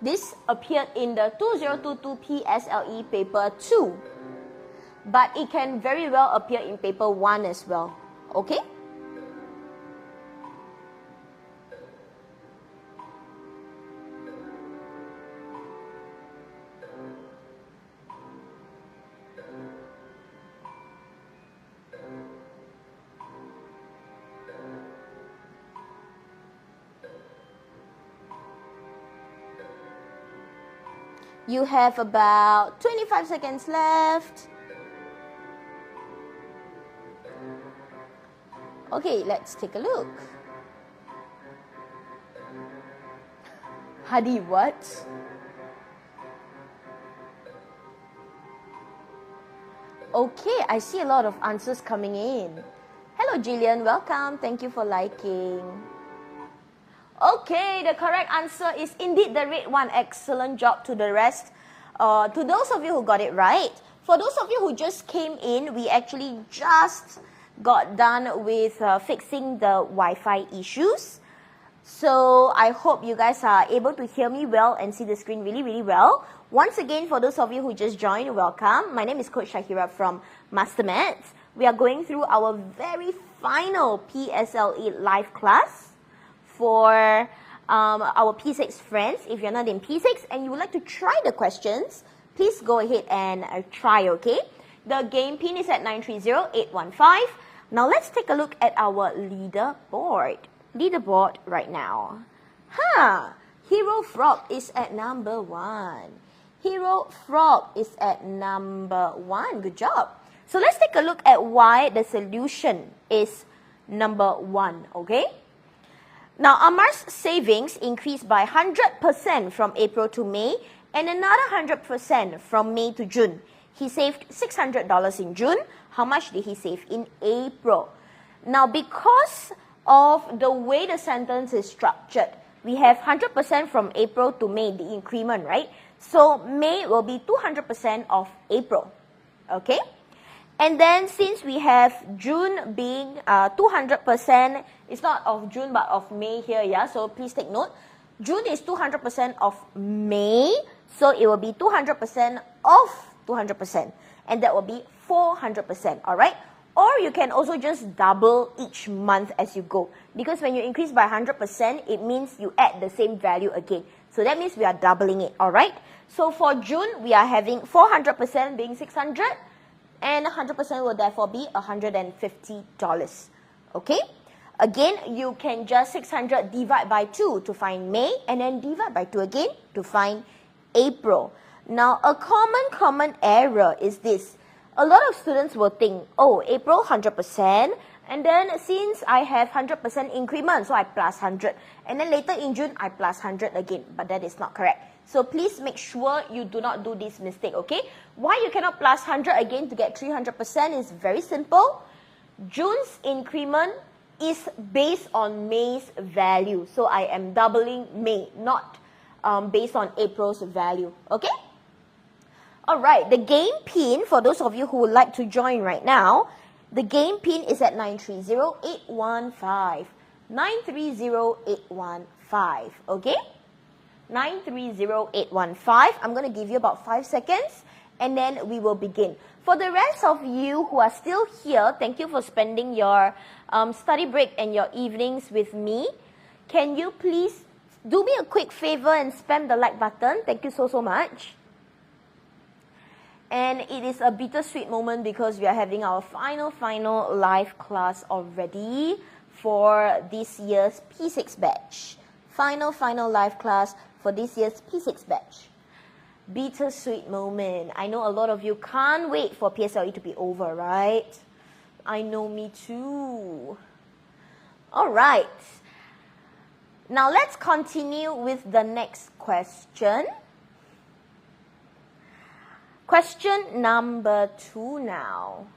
This appeared in the 2022 PSLE paper 2. But it can very well appear in paper 1 as well. Okay? You have about 25 seconds left. Okay, let's take a look. Hadi, what? Okay, I see a lot of answers coming in. Hello, Jillian. Welcome. Thank you for liking. Okay, the correct answer is indeed the red one. Excellent job to the rest. To those of you who got it right, for those of you who just came in, we actually just got done with fixing the Wi-Fi issues. So I hope you guys are able to hear me well and see the screen really, really well. Once again, for those of you who just joined, welcome. My name is Coach Shahira from MasterMaths. We are going through our very final PSLE live class for our P6 friends. If you're not in P6 and you would like to try the questions, please go ahead and try, okay? The game pin is at 930815. Now let's take a look at our leaderboard. Leaderboard right now. Hero Frog is at number 1. Hero Frog is at number 1. Good job. So let's take a look at why the solution is number 1, okay? Now, Amar's savings increased by 100% from April to May and another 100% from May to June. He saved $600 in June. How much did he save in April? Now, because of the way the sentence is structured, we have 100% from April to May, the increment, right? So, May will be 200% of April, okay? And then since we have June being 200%, it's not of June but of May here, yeah? So please take note. June is 200% of May, so it will be 200% of 200%. And that will be 400%, alright? Or you can also just double each month as you go. Because when you increase by 100%, it means you add the same value again. So that means we are doubling it, alright? So for June, we are having 400% being 600. And 100% will therefore be $150. Okay? Again, you can just 600 divide by 2 to find May, and then divide by 2 again to find April. Now, a common error is this. A lot of students will think, oh, April 100%, and then since I have 100% increment, so I plus 100. And then later in June, I plus 100 again. But that is not correct. So please make sure you do not do this mistake, okay? Why you cannot plus 100 again to get 300% is very simple. June's increment is based on May's value. So I am doubling May, not based on April's value, okay? Alright, the game pin, for those of you who would like to join right now, the game pin is at 930815. 930815, okay? 930815. I'm going to give you about 5 seconds and then we will begin. For the rest of you who are still here, thank you for spending your study break and your evenings with me. Can you please do me a quick favor and spam the like button? Thank you so much. And it is a bittersweet moment because we are having our final live class already for this year's P6 batch. Final live class for this year's P6 batch. Bittersweet moment. I know a lot of you can't wait for PSLE to be over, right? I know, me too. All right. Now let's continue with the next question. Question number 2 now.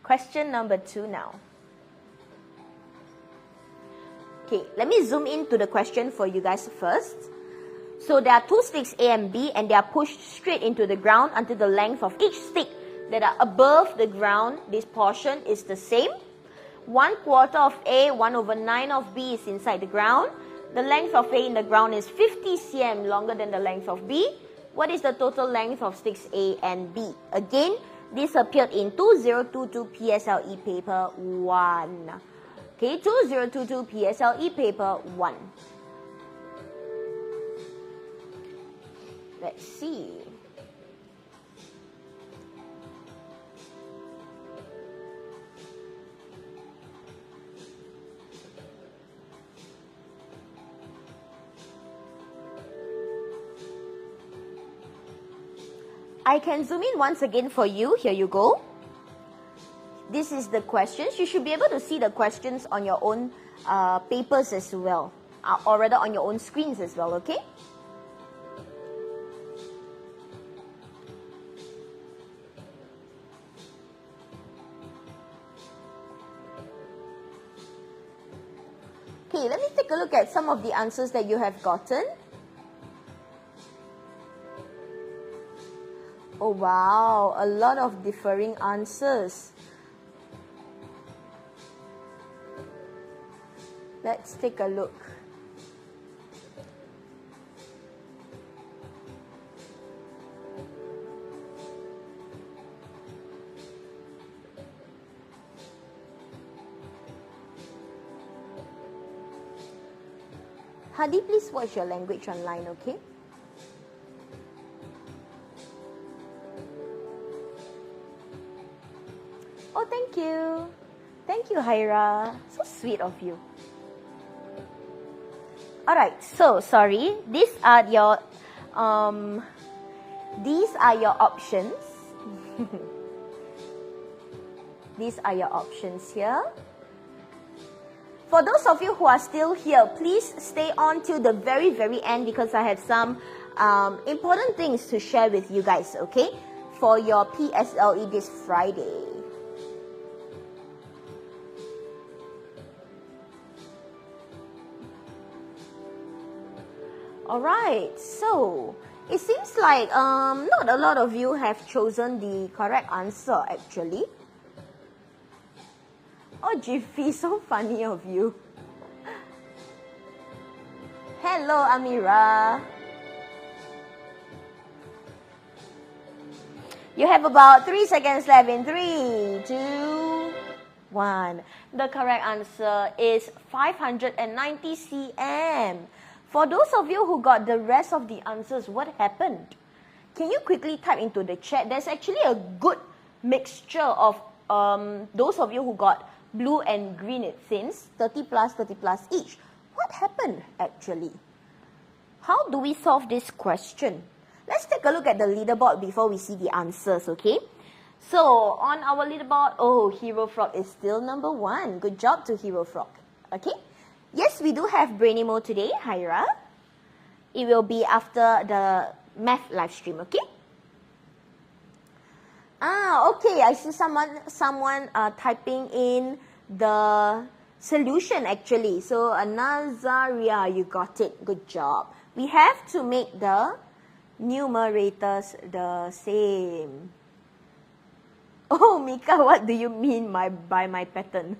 Question number 2 now. Okay, let me zoom into the question for you guys first. So there are 2 sticks A and B and they are pushed straight into the ground until the length of each stick that are above the ground, this portion, is the same. 1/4 of A, 1/9 of B is inside the ground. The length of A in the ground is 50 cm longer than the length of B. What is the total length of sticks A and B? Again, this appeared in 2022 PSLE paper 1. Okay, 2022 PSLE paper 1. Let's see. I can zoom in once again for you. Here you go. This is the questions. You should be able to see the questions on your own papers as well, or rather on your own screens as well, okay? Okay, let me take a look at some of the answers that you have gotten. Oh wow, a lot of differing answers. Let's take a look. Hadi, please watch your language online, okay? Oh, thank you. Thank you, Haira. So sweet of you. Alright, so sorry. These are your options. These are your options here. For those of you who are still here, please stay on till the very, very end because I have some important things to share with you guys, okay? For your PSLE this Friday. Alright, so it seems like not a lot of you have chosen the correct answer actually. Oh, Jiffy, so funny of you. Hello, Amira. You have about 3 seconds left in 3, 2, 1. The correct answer is 590 cm. For those of you who got the rest of the answers, what happened? Can you quickly type into the chat? There's actually a good mixture of those of you who got blue and green, it seems. 30 plus each. What happened actually? How do we solve this question? Let's take a look at the leaderboard before we see the answers, okay? So, on our leaderboard, oh, Hero Frog is still number 1. Good job to Hero Frog, okay? Yes, we do have Brainy Mo today, Haira. It will be after the math live stream, okay? Okay, I see someone typing in the solution actually. So, Nazaria, you got it. Good job. We have to make the numerators the same. Oh, Mika, what do you mean by my pattern?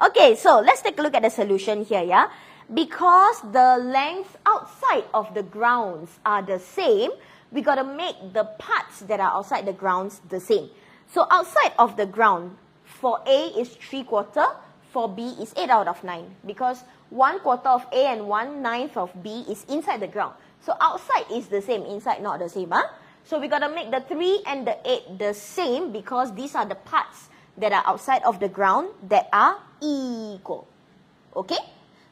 Okay, so let's take a look at the solution here, yeah? Because the lengths outside of the grounds are the same, we got to make the parts that are outside the grounds the same. So outside of the ground, for A is 3/4, for B is 8 out of 9. Because 1/4 of A and 1/9 of B is inside the ground. So outside is the same, inside not the same, huh? So we got to make the 3 and the 8 the same because these are the parts that are outside of the ground that are equal. Okay?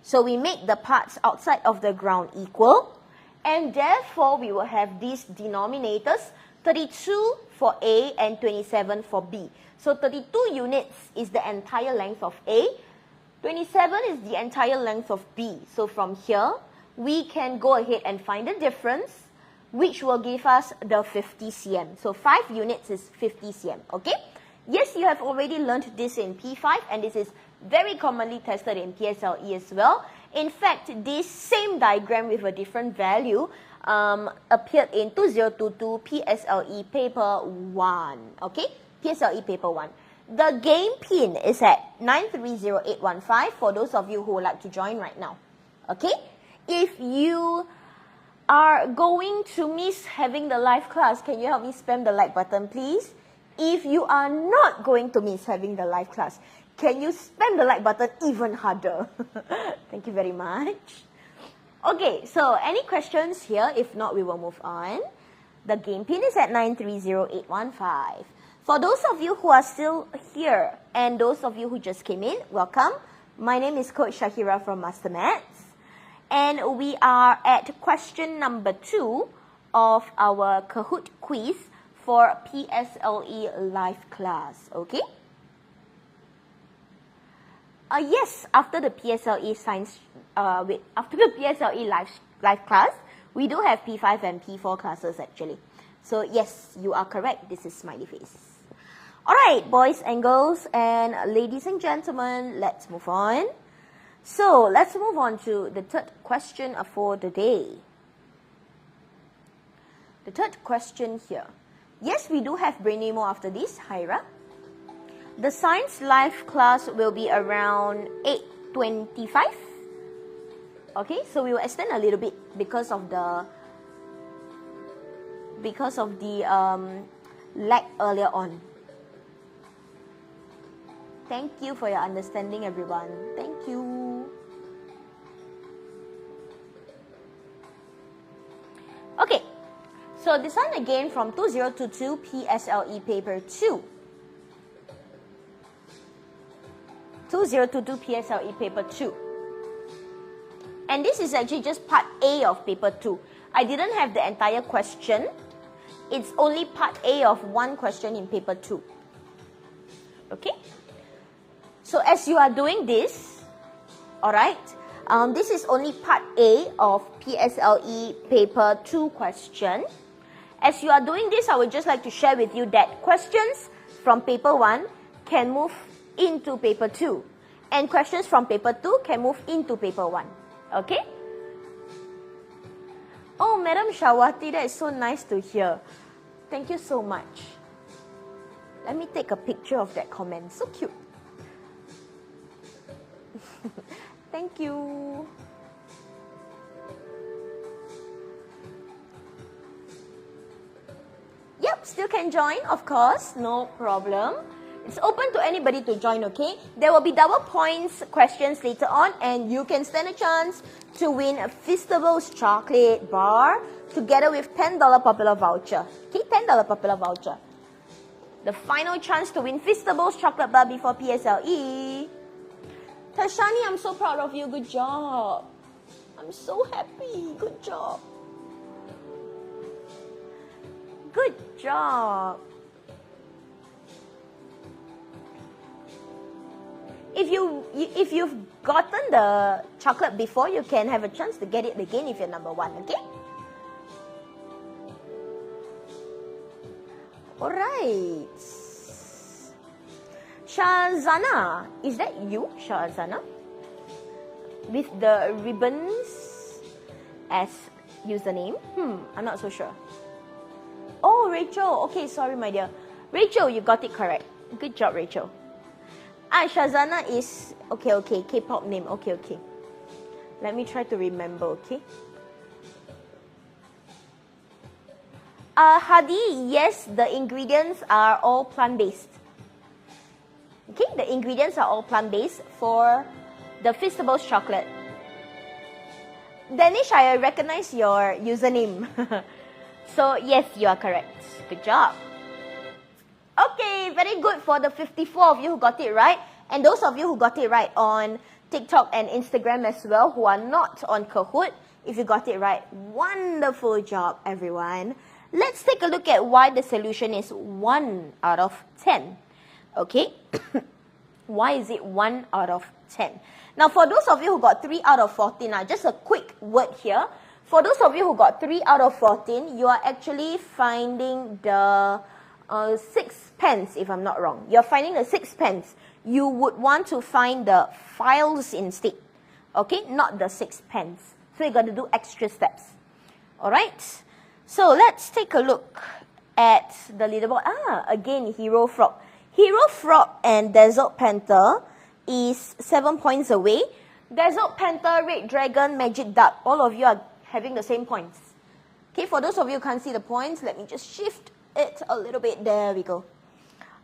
So we make the parts outside of the ground equal, and therefore we will have these denominators, 32 for A and 27 for B. So 32 units is the entire length of A, 27 is the entire length of B. So from here, we can go ahead and find the difference, which will give us the 50 cm. So 5 units is 50 cm, okay? Yes, you have already learned this in P5, and this is very commonly tested in PSLE as well. In fact, this same diagram with a different value appeared in 2022 PSLE paper 1, okay? PSLE paper 1. The game pin is at 930815 for those of you who would like to join right now, okay? If you are going to miss having the live class, can you help me spam the like button, please? If you are not going to miss having the live class, can you spam the like button even harder? Thank you very much. Okay, so any questions here? If not, we will move on. The game pin is at 930815. For those of you who are still here and those of you who just came in, welcome. My name is Coach Shahira from MasterMaths. And we are at question number 2 of our Kahoot quiz for PSLE live class, okay? Yes, after the PSLE science, after the PSLE live class, we do have P5 and P4 classes actually. So yes, you are correct. This is smiley face. All right, boys and girls and ladies and gentlemen, let's move on. So let's move on to the third question for the day. The third question here. Yes, we do have brain demo after this, Hyra. The science live class will be around 8:25. Okay, so we will extend a little bit because of the lag earlier on. Thank you for your understanding, everyone. Thank you. Okay, so this one again from 2022 PSLE paper 2. 2022 PSLE paper 2. And this is actually just part A of paper 2. I didn't have the entire question. It's only part A of one question in paper 2. Okay? So as you are doing this, alright, this is only part A of PSLE paper 2 question. As you are doing this, I would just like to share with you that questions from paper 1 can move into paper 2. And questions from paper 2 can move into paper 1. Okay? Oh, Madam Shawati, that is so nice to hear. Thank you so much. Let me take a picture of that comment. So cute. Thank you. Yep, still can join, of course. No problem. It's open to anybody to join, okay? There will be double points questions later on, and you can stand a chance to win a Feastables chocolate bar together with $10 popular voucher. Okay, $10 popular voucher. The final chance to win Feastables chocolate bar before PSLE. Tashani, I'm so proud of you. Good job. I'm so happy. Good job. Good job. If you've gotten the chocolate before, you can have a chance to get it again if you're number 1, okay? Alright. Shazana, is that you, Shazana? With the ribbons as username? I'm not so sure. Oh, Rachel. Okay, sorry, my dear. Rachel, you got it correct. Good job, Rachel. Shazana is, okay, K-pop name. Okay. Let me try to remember, okay? Hadi, yes, the ingredients are all plant-based. Okay, the ingredients are all plant-based for the Feastables chocolate. Danish, I recognize your username. So, yes, you are correct. Good job. Okay, very good for the 54 of you who got it right. And those of you who got it right on TikTok and Instagram as well, who are not on Kahoot, if you got it right, wonderful job, everyone. Let's take a look at why the solution is 1 out of 10. Okay? Why is it 1 out of 10? Now, for those of you who got 3 out of 14, just a quick word here. For those of you who got 3 out of 14, you are actually finding the 6 pence, if I'm not wrong. You're finding the 6 pence. You would want to find the files instead. Okay? Not the 6 pence. So you got to do extra steps. Alright? So let's take a look at the leaderboard. Again, Hero Frog. Hero Frog and Desert Panther is 7 points away. Desert Panther, Red Dragon, Magic Duck. All of you are having the same points. Okay, for those of you who can't see the points, let me just shift it a little bit. There we go.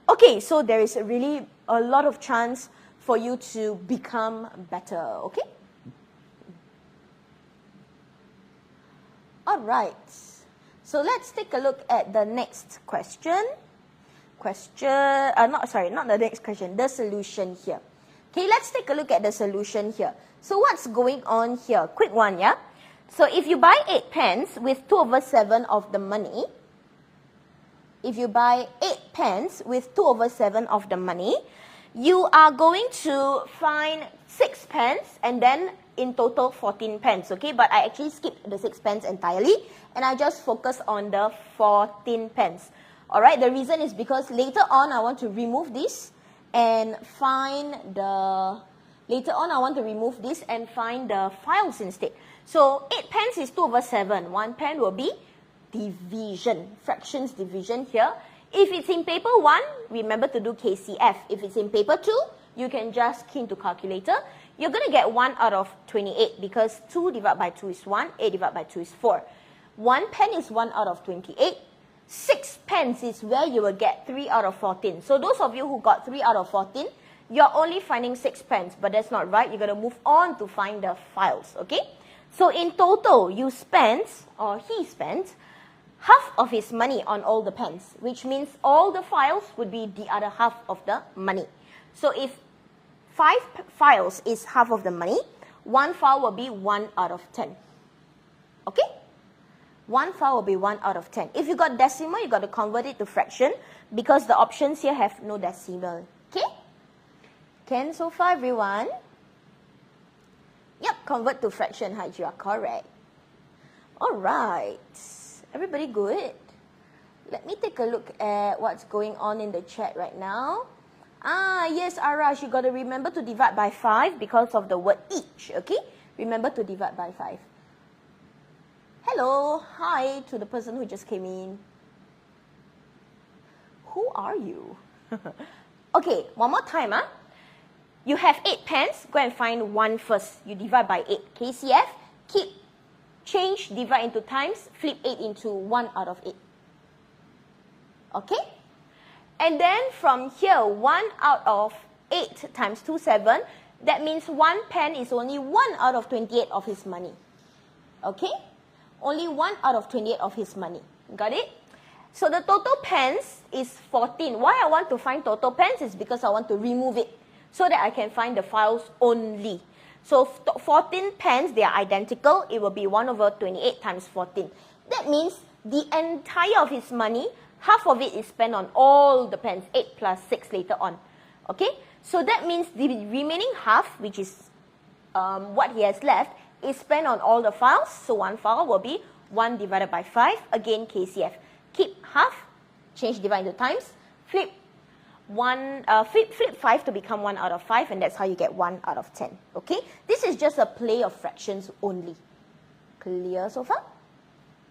Okay, so there is really a lot of chance for you to become better, okay? All right. So let's take a look at the next question. Not the next question, the solution here. Okay, let's take a look at the solution here. So what's going on here? Quick one, yeah? So if you buy 8 pence with 2/7 of the money, you are going to find 6 pence and then in total 14 pence, okay? But I actually skipped the 6 pence entirely and I just focus on the 14 pence. All right, the reason is because later on I want to remove this and find the files instead. So 8 pence is 2/7. 1 pen will be division, fractions division here. If it's in paper 1, remember to do KCF. If it's in paper 2, you can just key into calculator. You're going to get 1 out of 28 because 2 divided by 2 is 1, 8 divided by 2 is 4. 1 pen is 1 out of 28. 6 pence is where you will get 3 out of 14. So those of you who got 3 out of 14, you're only finding 6 pence, but that's not right. You're going to move on to find the files, okay? So in total, he spent half of his money on all the pens, which means all the files would be the other half of the money. So if 5 files is half of the money, 1 file will be 1 out of 10. Okay? 1 file will be 1 out of 10. If you got decimal, you got to convert it to fraction because the options here have no decimal. Okay? Can so far, everyone? Yep, convert to fraction, Haji, you are correct. All right. Everybody good? Let me take a look at what's going on in the chat right now. Yes, Arash, you got to remember to divide by 5 because of the word each, okay? Remember to divide by 5. Hello, hi to the person who just came in. Who are you? Okay, one more time, You have 8 pence, go and find 1 first. You divide by 8. KCF, change, divide into times, flip 8 into 1 out of 8. Okay? And then from here, 1 out of 8 times 2, 7. That means 1 pen is only 1 out of 28 of his money. Okay? Only 1 out of 28 of his money. Got it? So the total pence is 14. Why I want to find total pence is because I want to remove it so that I can find the files only. So 14 pence, they are identical. It will be 1/28 times 14. That means the entire of his money, half of it is spent on all the pens, 8 plus 6 later on. Okay? So that means the remaining half, which is what he has left, is spent on all the files. So 1 file will be 1 divided by 5. Again, KCF. Keep half, change, divide into times, flip 5 to become 1 out of 5, and that's how you get 1 out of 10. Okay? This is just a play of fractions only. Clear so far?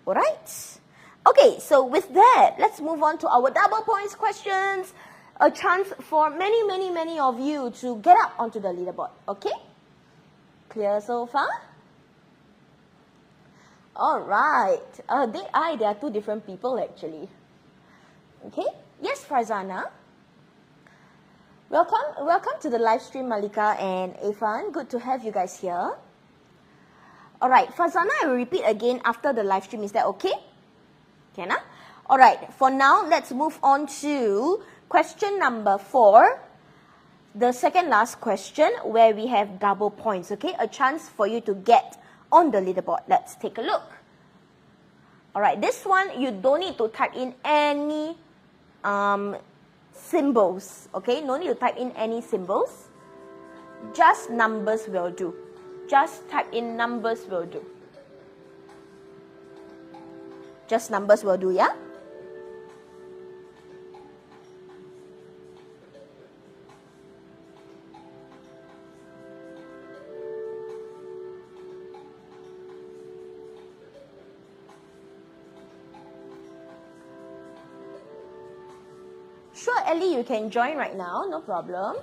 Alright. Okay, so with that, let's move on to our double points questions. A chance for many, many, many of you to get up onto the leaderboard. Okay? Clear so far? Alright. There are 2 different people actually. Okay? Yes, Farzana? Welcome to the live stream, Malika and Irfan. Good to have you guys here. Alright, Farzana, I will repeat again after the live stream. Is that okay? Can I? Alright, for now, let's move on to question number 4. The second last question where we have double points, okay? A chance for you to get on the leaderboard. Let's take a look. Alright, this one, you don't need to type in any symbols, okay? No need to type in any symbols. Just numbers will do. Just type in numbers will do. Just numbers will do, yeah? Sure, Ellie, you can join right now, no problem.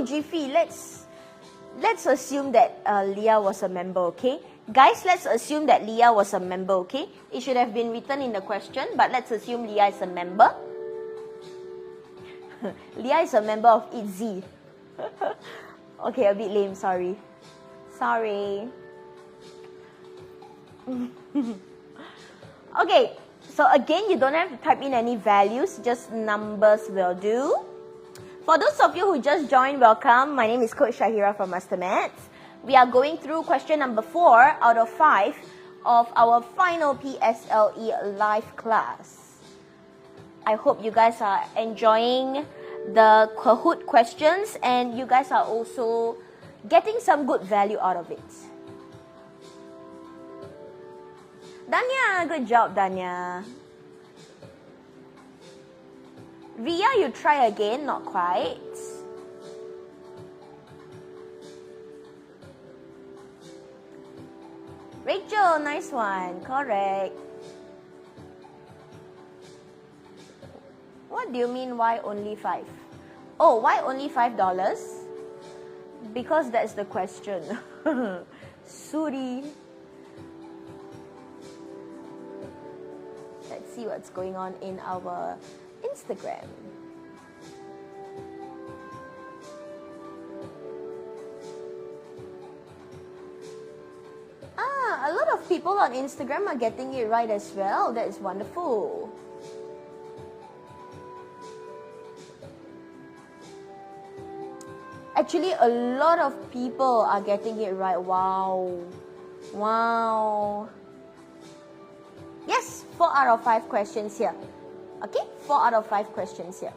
Jiffy, let's assume that Leah was a member, okay? Guys, let's assume that Leah was a member, okay? It should have been written in the question, but let's assume Leah is a member. Leah is a member of 𝐿𝐸𝐻. Okay, a bit lame, sorry. Sorry. Okay, so again, you don't have to type in any values, just numbers will do. For those of you who just joined, welcome. My name is Coach Shahira from MasterMaths. We are going through question number 4 out of 5 of our final PSLE live class. I hope you guys are enjoying the Kahoot questions and you guys are also getting some good value out of it. Danya, good job, Danya. Ria, you try again, not quite. Rachel, nice one, correct. What do you mean, why only 5? Oh, why only $5? Because that's the question. Suri. Let's see what's going on in our Instagram. A lot of people on Instagram are getting it right as well. That is wonderful. Actually, a lot of people are getting it right. Wow. Wow. Yes, 4 out of 5 questions here. Okay, 4 out of 5 questions here.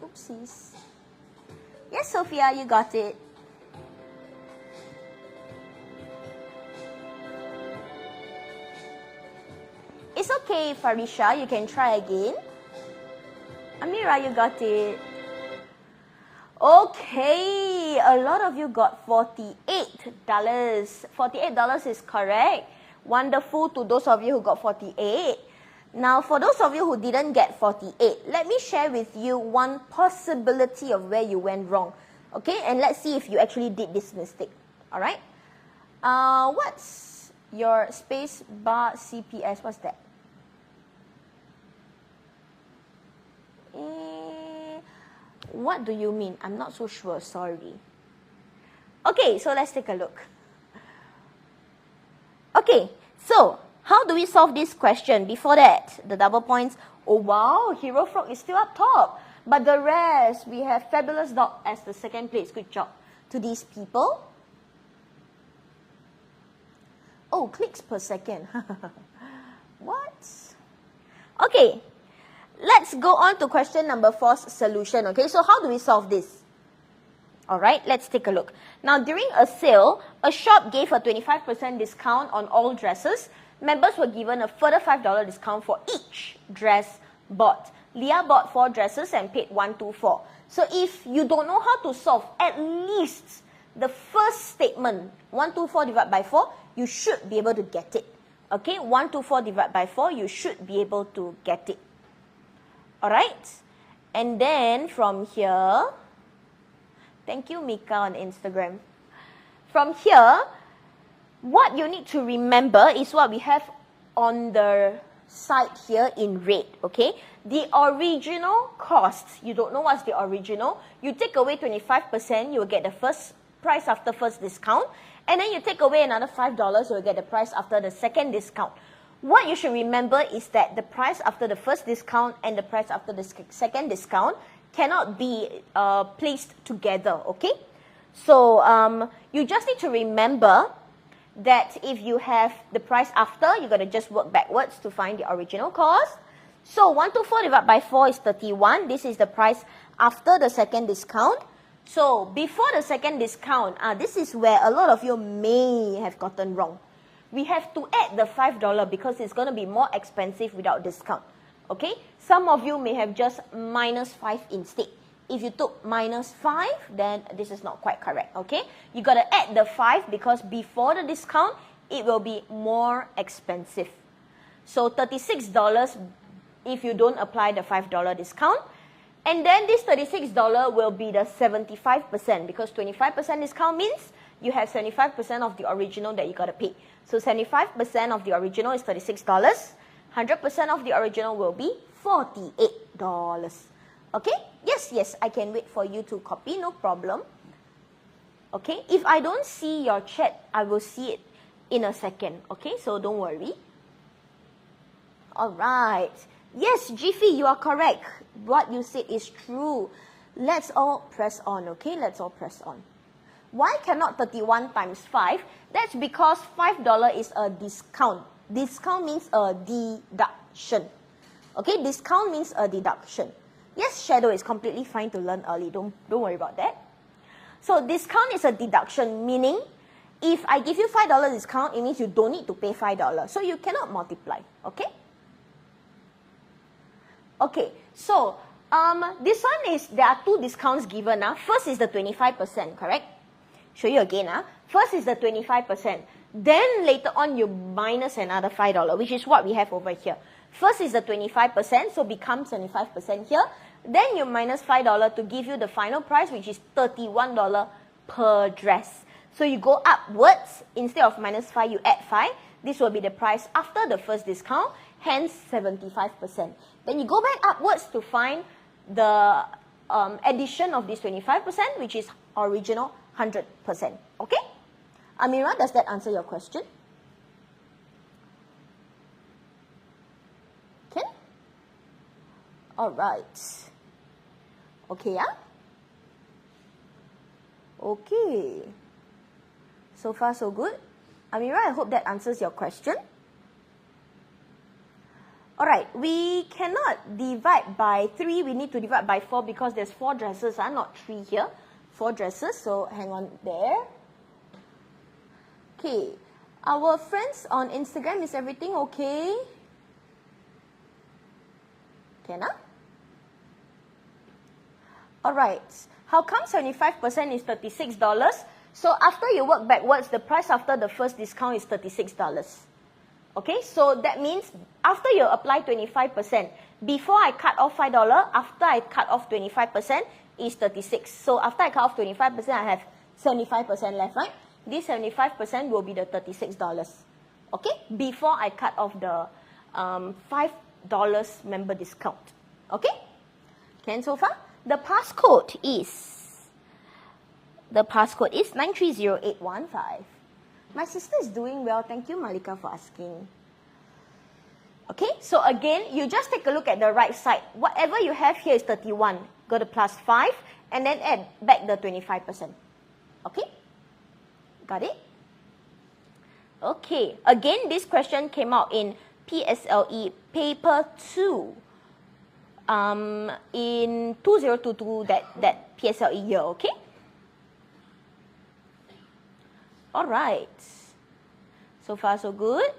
Oopsies. Yes, Sophia, you got it. It's okay, Farisha, you can try again. Amira, you got it. Okay, a lot of you got $48. $48 is correct. Wonderful to those of you who got 48. Now, for those of you who didn't get 48, let me share with you one possibility of where you went wrong. Okay, and let's see if you actually did this mistake. All right. What's your space bar CPS? What's that? What do you mean? I'm not so sure, sorry. Okay, so let's take a look. Okay, so how do we solve this question? Before that, the double points. Oh wow, Hero Frog is still up top. But the rest, we have Fabulous Dog as the second place. Good job to these people. Oh, clicks per second. What? Okay. Let's go on to question number 4's solution, okay? So how do we solve this? All right, let's take a look. Now, during a sale, a shop gave a 25% discount on all dresses. Members were given a further $5 discount for each dress bought. Leah bought 4 dresses and paid $124. So if you don't know how to solve at least the first statement, 124 divided by 4, you should be able to get it. Okay, 124 divided by 4, you should be able to get it. Alright, and then from here, thank you Mika on Instagram. From here, what you need to remember is what we have on the side here in red, okay? The original cost, you don't know what's the original, you take away 25%, you will get the first price after first discount, and then you take away another $5, you will get the price after the second discount. What you should remember is that the price after the first discount and the price after the second discount cannot be placed together, okay? So you just need to remember that if you have the price after, you're going to just work backwards to find the original cost. So 124 divided by 4 is 31. This is the price after the second discount. So before the second discount, this is where a lot of you may have gotten wrong. We have to add the $5 because it's going to be more expensive without discount. Okay? Some of you may have just minus 5 instead. If you took minus 5, then this is not quite correct. Okay? You got to add the 5 because before the discount, it will be more expensive. So $36 if you don't apply the $5 discount. And then this $36 will be the 75% because 25% discount means you have 75% of the original that you got to pay. So 75% of the original is $36. 100% of the original will be $48. Okay? Yes, I can wait for you to copy, no problem. Okay? If I don't see your chat, I will see it in a second. Okay? So don't worry. All right. Yes, Jiffy, you are correct. What you said is true. Let's all press on, okay? Let's all press on. Why cannot 31 times 5? That's because $5 is a discount. Discount means a deduction. Okay, discount means a deduction. Yes, Shadow is completely fine to learn early. Don't worry about that. So discount is a deduction, meaning if I give you $5 discount, it means you don't need to pay $5. So you cannot multiply, okay? Okay, so this one is, there are two discounts given. First is the 25%, correct? Show you again. First is the 25%. Then later on, you minus another $5, which is what we have over here. First is the 25%, so becomes 25% here. Then you minus $5 to give you the final price, which is $31 per dress. So you go upwards. Instead of minus 5, you add 5. This will be the price after the first discount, hence 75%. Then you go back upwards to find the addition of this 25%, which is original 100%. Okay? Amira, does that answer your question? Okay? All right. Okay, yeah? Okay. So far, so good. Amira, I hope that answers your question. All right, we cannot divide by 3. We need to divide by 4 because there's 4 dresses, not 3 here. 4 dresses, so hang on there. Okay, our friends on Instagram, is everything okay? Can I? All right, how come 75% is $36? So after you work backwards, the price after the first discount is $36. Okay, so that means after you apply 25%, before I cut off $5, after I cut off 25% is 36. So after I cut off 25%, I have 75% left, right? This 75% will be the $36. Okay, before I cut off the $5 member discount. Okay, can so far? The passcode is 9308115. My sister is doing well. Thank you, Malika, for asking. Okay, so again, you just take a look at the right side. Whatever you have here is 31. Go to plus 5 and then add back the 25%. Okay? Got it? Okay, again, this question came out in PSLE paper 2 in 2022, that PSLE year, okay? All right. So far, so good.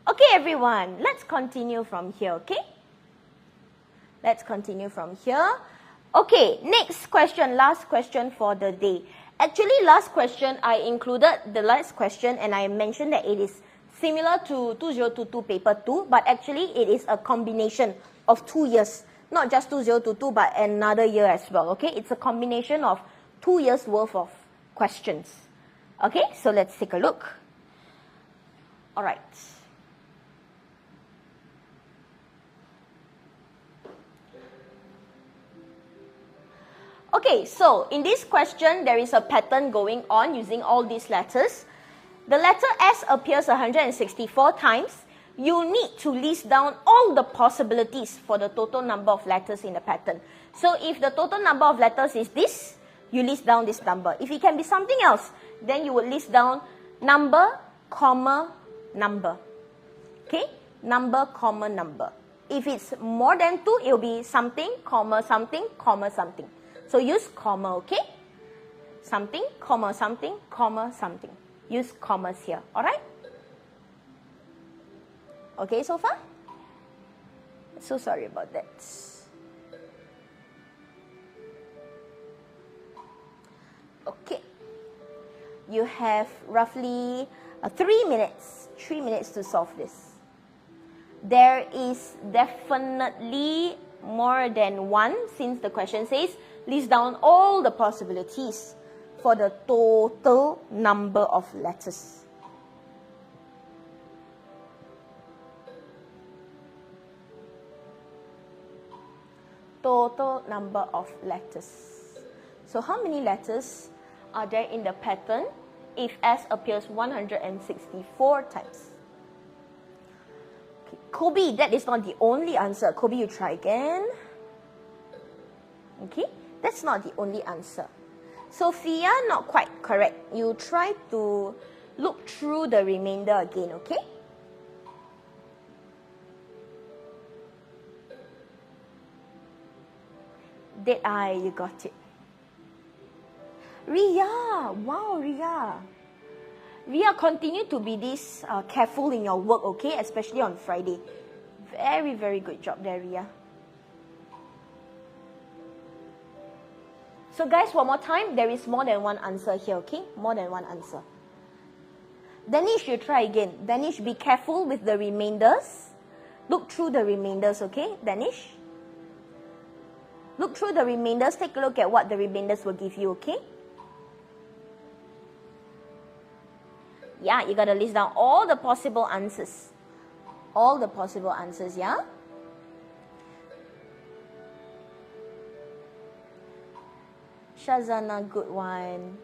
Okay, everyone, let's continue from here, okay? Let's continue from here. Okay, next question, last question for the day. Actually, last question, I included the last question and I mentioned that it is similar to 2022 paper 2, but actually it is a combination of 2 years. Not just 2022, but another year as well, okay? It's a combination of 2 years worth of questions. Okay, so let's take a look. All right. Okay, so in this question, there is a pattern going on using all these letters. The letter S appears 164 times. You need to list down all the possibilities for the total number of letters in the pattern. So if the total number of letters is this, you list down this number. If it can be something else, then you would list down number, comma, number. Okay? Number, comma, number. If it's more than 2, it will be something, comma, something, comma, something. So use comma, okay? Something, comma, something, comma, something. Use commas here, all right? Okay, so far? So sorry about that. Okay. You have roughly 3 minutes to solve this. There is definitely more than one, since the question says list down all the possibilities for the total number of letters. Total number of letters. So how many letters are there in the pattern if S appears 164 times? Okay. Kobe, that is not the only answer. Kobe, you try again. Okay, that's not the only answer. Sophia, not quite correct. You try to look through the remainder again, okay? Dead eye, you got it. Ria, wow, Ria. Ria, continue to be this careful in your work, okay? Especially on Friday. Very, very good job there, Ria. So guys, one more time, there is more than one answer here, okay? More than one answer. Danish, you try again. Danish, be careful with the remainders. Look through the remainders, okay? Danish? Look through the remainders. Take a look at what the remainders will give you, okay? Yeah, you got to list down all the possible answers. All the possible answers, yeah? Shazana, good one.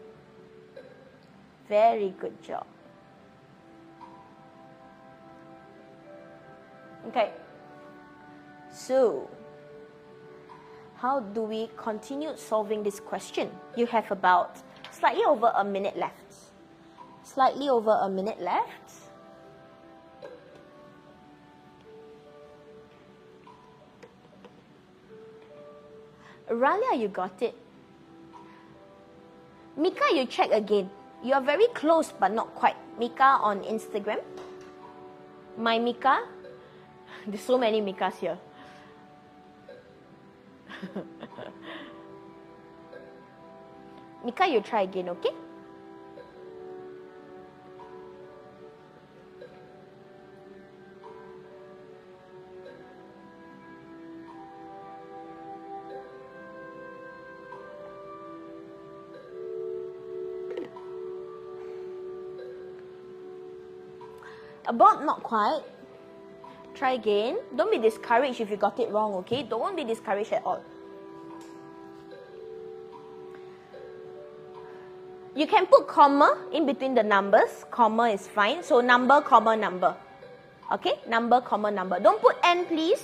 Very good job. Okay. So, how do we continue solving this question? You have about slightly over a minute left. Slightly over a minute left. Ralia, you got it. Mika, you check again. You are very close but not quite. Mika on Instagram. My Mika. There's so many Mikas here. Mika, you try again, okay? About not quite. Try again. Don't be discouraged if you got it wrong, okay? Don't be discouraged at all. You can put comma in between the numbers. Comma is fine. So number, comma, number. Okay? Number, comma, number. Don't put N, please.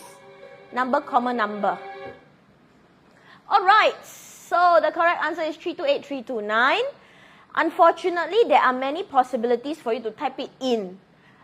Number, comma, number. Alright. So the correct answer is 328329. Unfortunately, there are many possibilities for you to type it in.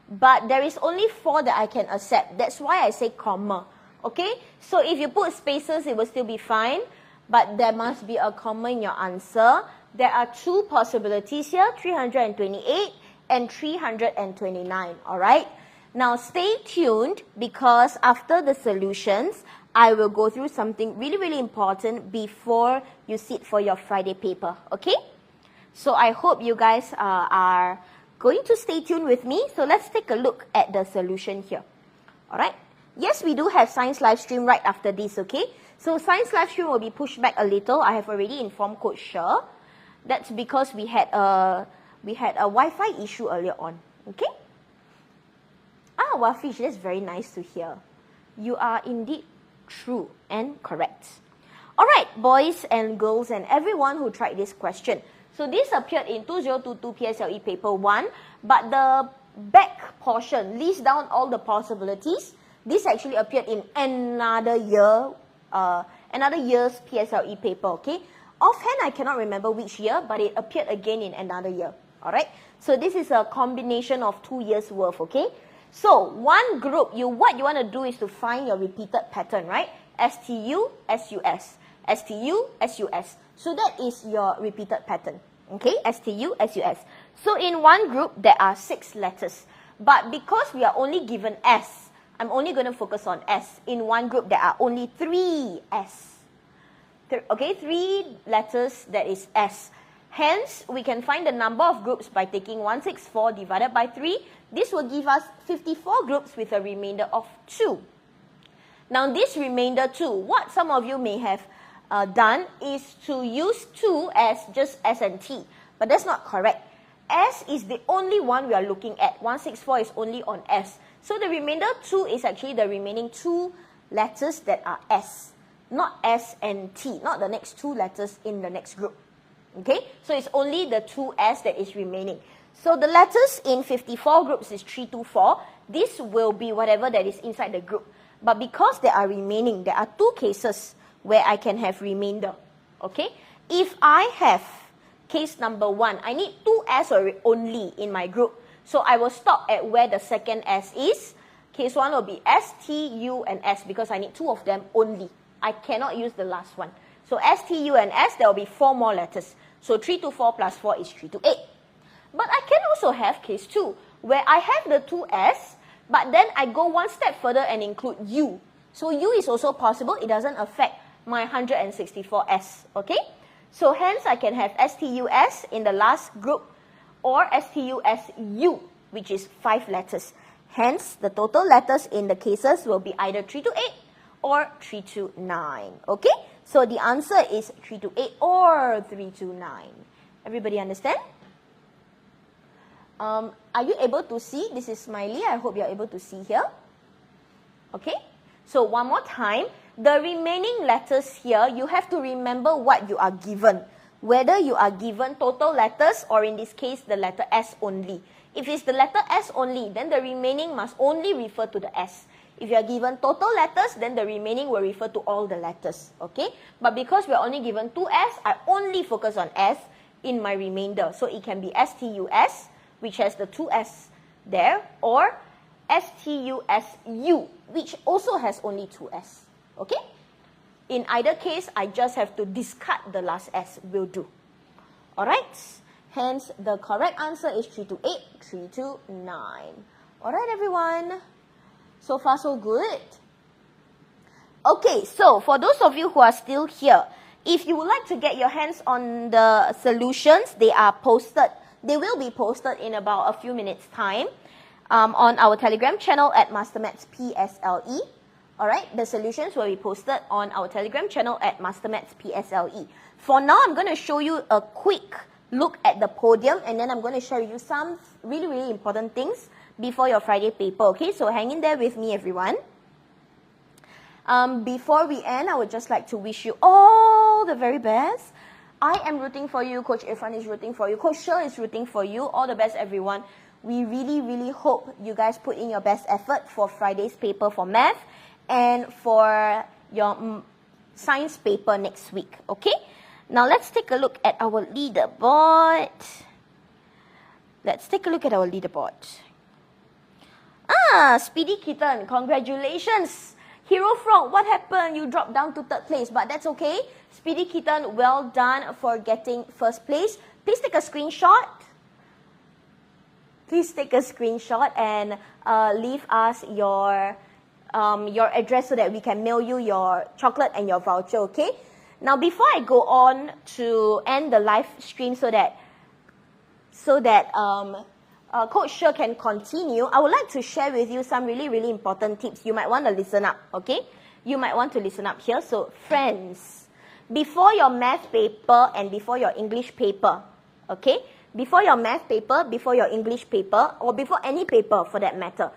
But there is only 4 that I can accept. That's why I say comma. Okay? So if you put spaces, it will still be fine. But there must be a comma in your answer. There are 2 possibilities here, 328 and 329. Alright? Now stay tuned because after the solutions, I will go through something really, really important before you sit for your Friday paper. Okay? So I hope you guys are going to stay tuned with me. So let's take a look at the solution here. Alright? Yes, we do have science live stream right after this, okay? So science live stream will be pushed back a little. I have already informed Coach 𝐿. That's because we had a Wi-Fi issue earlier on. Okay? Ah, Wafish, that's very nice to hear. You are indeed true and correct. Alright, boys and girls and everyone who tried this question. So this appeared in 2022 PSLE paper 1, but the back portion lists down all the possibilities. This actually appeared in another year, another year's PSLE paper, okay? Offhand, I cannot remember which year, but it appeared again in another year, alright? So this is a combination of 2 years worth, okay? So one group, what you want to do is to find your repeated pattern, right? STU, SUS, STU, SUS. So that is your repeated pattern, okay? STU, SUS. So in one group, there are 6 letters. But because we are only given S, I'm only going to focus on S. In one group, there are only 3 S. Okay, 3 letters that is S. Hence, we can find the number of groups by taking 164 divided by 3. This will give us 54 groups with a remainder of 2. Now, this remainder 2, what some of you may have done is to use 2 as just S and T. But that's not correct. S is the only one we are looking at. 164 is only on S. So the remainder 2 is actually the remaining 2 letters that are S. Not S and T, not the next 2 letters in the next group. Okay, so it's only the 2S that is remaining. So the letters in 54 groups is 3 to 4. This will be whatever that is inside the group. But because there are remaining, there are 2 cases where I can have remainder. Okay, if I have case number 1, I need 2S only in my group. So I will stop at where the second S is. Case 1 will be S, T, U, and S because I need 2 of them only. I cannot use the last one. So S, T, U, and S, there will be 4 more letters. So 3 to 4 plus 4 is 3 to 8. But I can also have case 2, where I have the 2S, but then I go one step further and include U. So U is also possible. It doesn't affect my 164S. Okay? So hence I can have STUS in the last group or STUSU, which is 5 letters. Hence, the total letters in the cases will be either 3 to 8 or 3 to 9. Okay? So the answer is 3 to 8 or 3 to 9. Everybody understand? Are you able to see? This is Smiley. I hope you're able to see here. Okay? So one more time. The remaining letters here, you have to remember what you are given. Whether you are given total letters or in this case, the letter S only. If it's the letter S only, then the remaining must only refer to the S. If you are given total letters, then the remaining will refer to all the letters. Okay? But because we are only given 2S, I only focus on S in my remainder. So it can be STUS, which has the 2S there, or STUSU, which also has only 2S. Okay? In either case, I just have to discard the last S, will do. Alright? Hence, the correct answer is 3 to 8, 3 to 9. Alright, everyone? So far, so good. Okay, so for those of you who are still here, if you would like to get your hands on the solutions, they are posted. They will be posted in about a few minutes' time on our Telegram channel at MasterMaths PSLE. Alright, the solutions will be posted on our Telegram channel at MasterMaths PSLE. For now, I'm going to show you a quick look at the podium, and then I'm going to share with you some really, really important things before your Friday paper. Okay, so hang in there with me, everyone. Before we end, I would just like to wish you all the very best. I am rooting for you. Coach Irfan is rooting for you. Coach 𝐿 is rooting for you. All the best, everyone. We really, really hope you guys put in your best effort for Friday's paper for math and for your science paper next week. Okay? Now, let's take a look at our leaderboard. Let's take a look at our leaderboard. Speedy Kitten, congratulations. Hero Frog, what happened? You dropped down to 3rd place, but that's okay. Speedy Kitten, well done for getting 1st place. Please take a screenshot. Please take a screenshot and leave us your address so that we can mail you your chocolate and your voucher, okay? Now, before I go on to end the live stream so that Coach 𝐿 can continue, I would like to share with you some really, really important tips. You might want to listen up, okay? You might want to listen up here. So, friends, before your math paper and before your English paper, okay? Before your math paper, before your English paper, or before any paper for that matter,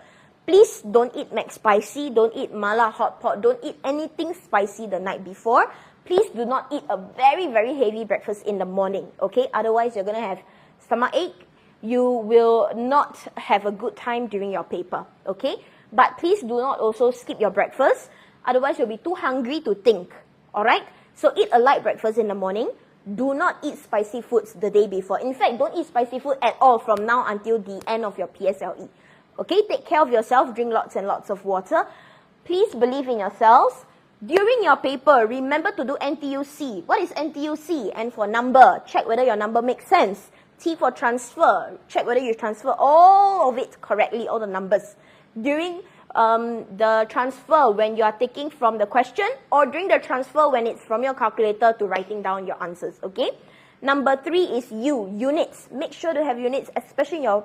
please don't eat McSpicy, don't eat mala hot pot, don't eat anything spicy the night before. Please do not eat a very, very heavy breakfast in the morning, okay? Otherwise, you're going to have stomach ache. You will not have a good time during your paper, okay? But please do not also skip your breakfast. Otherwise, you'll be too hungry to think, all right? So eat a light breakfast in the morning. Do not eat spicy foods the day before. In fact, don't eat spicy food at all from now until the end of your PSLE. Okay? Take care of yourself. Drink lots and lots of water. Please believe in yourselves. During your paper, remember to do NTUC. What is NTUC? N for number. Check whether your number makes sense. T for transfer. Check whether you transfer all of it correctly, all the numbers. During the transfer when you are taking from the question, or during the transfer when it's from your calculator to writing down your answers, okay? Number 3 is units. Make sure to have units, especially in your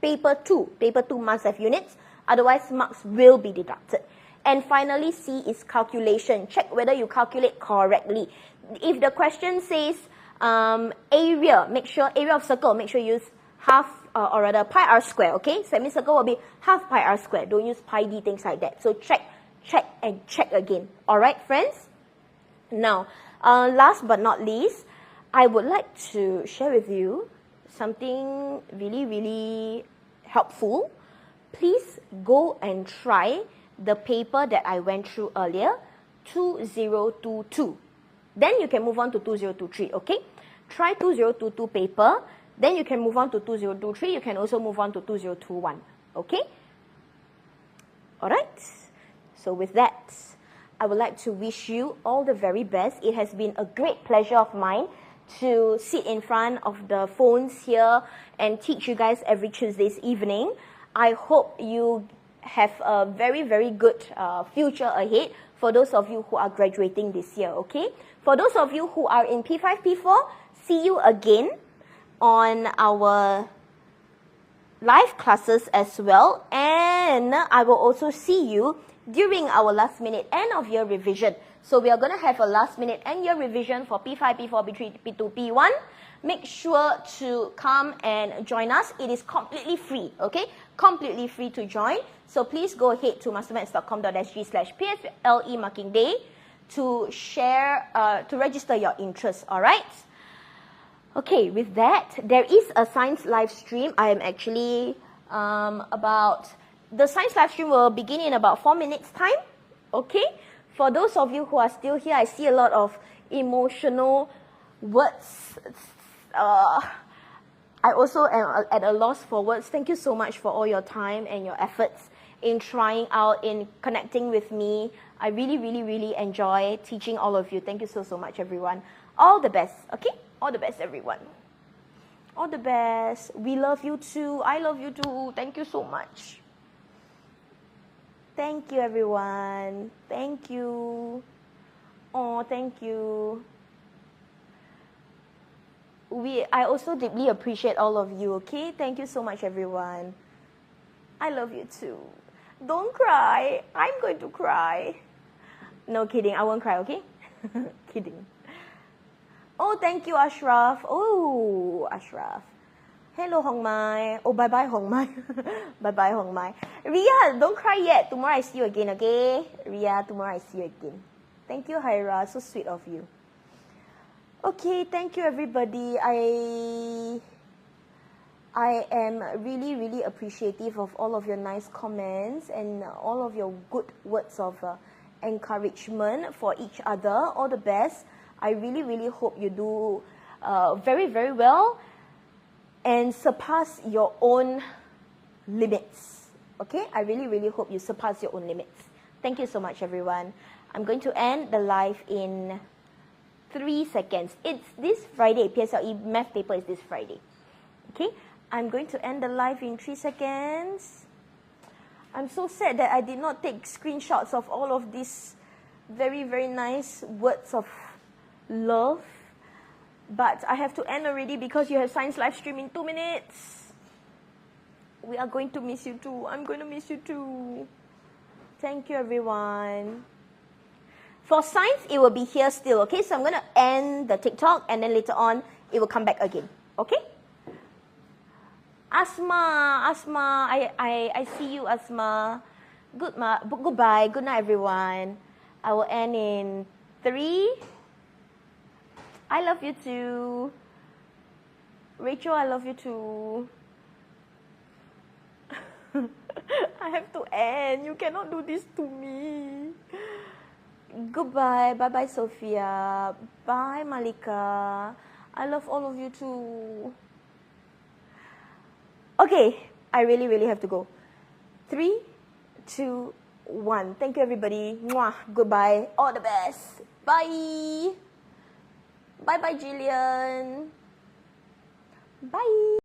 paper 2. Paper 2 must have units, otherwise marks will be deducted. And finally, C is calculation. Check whether you calculate correctly. If the question says area, make sure, area of circle, make sure you use half or rather pi r square, okay? Semicircle will be half pi r square. Don't use pi d, things like that. So check, and check again. All right, friends? Now, last but not least, I would like to share with you something really, really helpful. Please go and try the paper that I went through earlier, 2022. Then you can move on to 2023, okay? Try 2022 paper, then you can move on to 2023. You can also move on to 2021, okay? All right? So with that, I would like to wish you all the very best. It has been a great pleasure of mine to sit in front of the phones here and teach you guys every Tuesday's evening. I hope you have a very, very good future ahead for those of you who are graduating this year, okay? For those of you who are in P5, P4, see you again on our live classes as well. And I will also see you during our last minute end of year revision. So we are going to have a last minute end year revision for P5, P4, P3, P2, P1. Make sure to come and join us. It is completely free, okay? Completely free to join. So please go ahead to mastermaths.com.sg/PSLE marking day to share, to register your interest, all right? Okay, with that, there is a science live stream. I am actually the science live stream will begin in about 4 minutes time, okay? For those of you who are still here, I see a lot of emotional words. I also am at a loss for words. Thank you so much for all your time and your efforts in trying out, in connecting with me. I really, really, really enjoy teaching all of you. Thank you so, so much, everyone. All the best, okay? All the best, everyone. All the best. We love you too. I love you too. Thank you so much. Thank you, everyone. Thank you. Oh, thank you. I also deeply appreciate all of you, okay? Thank you so much, everyone. I love you too. Don't cry. I'm going to cry. No kidding. I won't cry, okay? Kidding. Oh, thank you, Ashraf. Oh, Ashraf. Hello, Hong Mai. Oh, bye-bye, Hong Mai. Bye-bye, Hong Mai. Ria, don't cry yet. Tomorrow I see you again, okay? Ria, tomorrow I see you again. Thank you, Haira. So sweet of you. Okay, thank you, everybody. I am really, really appreciative of all of your nice comments and all of your good words of encouragement for each other. All the best. I really, really hope you do very, very well and surpass your own limits. Okay? I really, really hope you surpass your own limits. Thank you so much, everyone. I'm going to end the live in 3 seconds. It's this Friday. PSLE math paper is this Friday. Okay? I'm going to end the live in 3 seconds. I'm so sad that I did not take screenshots of all of these very, very nice words of love. But I have to end already because you have science live stream in 2 minutes. We are going to miss you too. I'm going to miss you too. Thank you, everyone. For science, it will be here still, okay? So I'm going to end the TikTok and then later on, it will come back again, okay? Asma, I see you, Asma. Goodbye. Good night, everyone. I will end in 3. I love you too. Rachel, I love you too. I have to end. You cannot do this to me. Goodbye. Bye-bye, Sophia. Bye, Malika. I love all of you too. Okay, I really, really have to go. 3, 2, 1. Thank you, everybody. Mwah. Goodbye. All the best. Bye. Bye-bye, Jillian. Bye.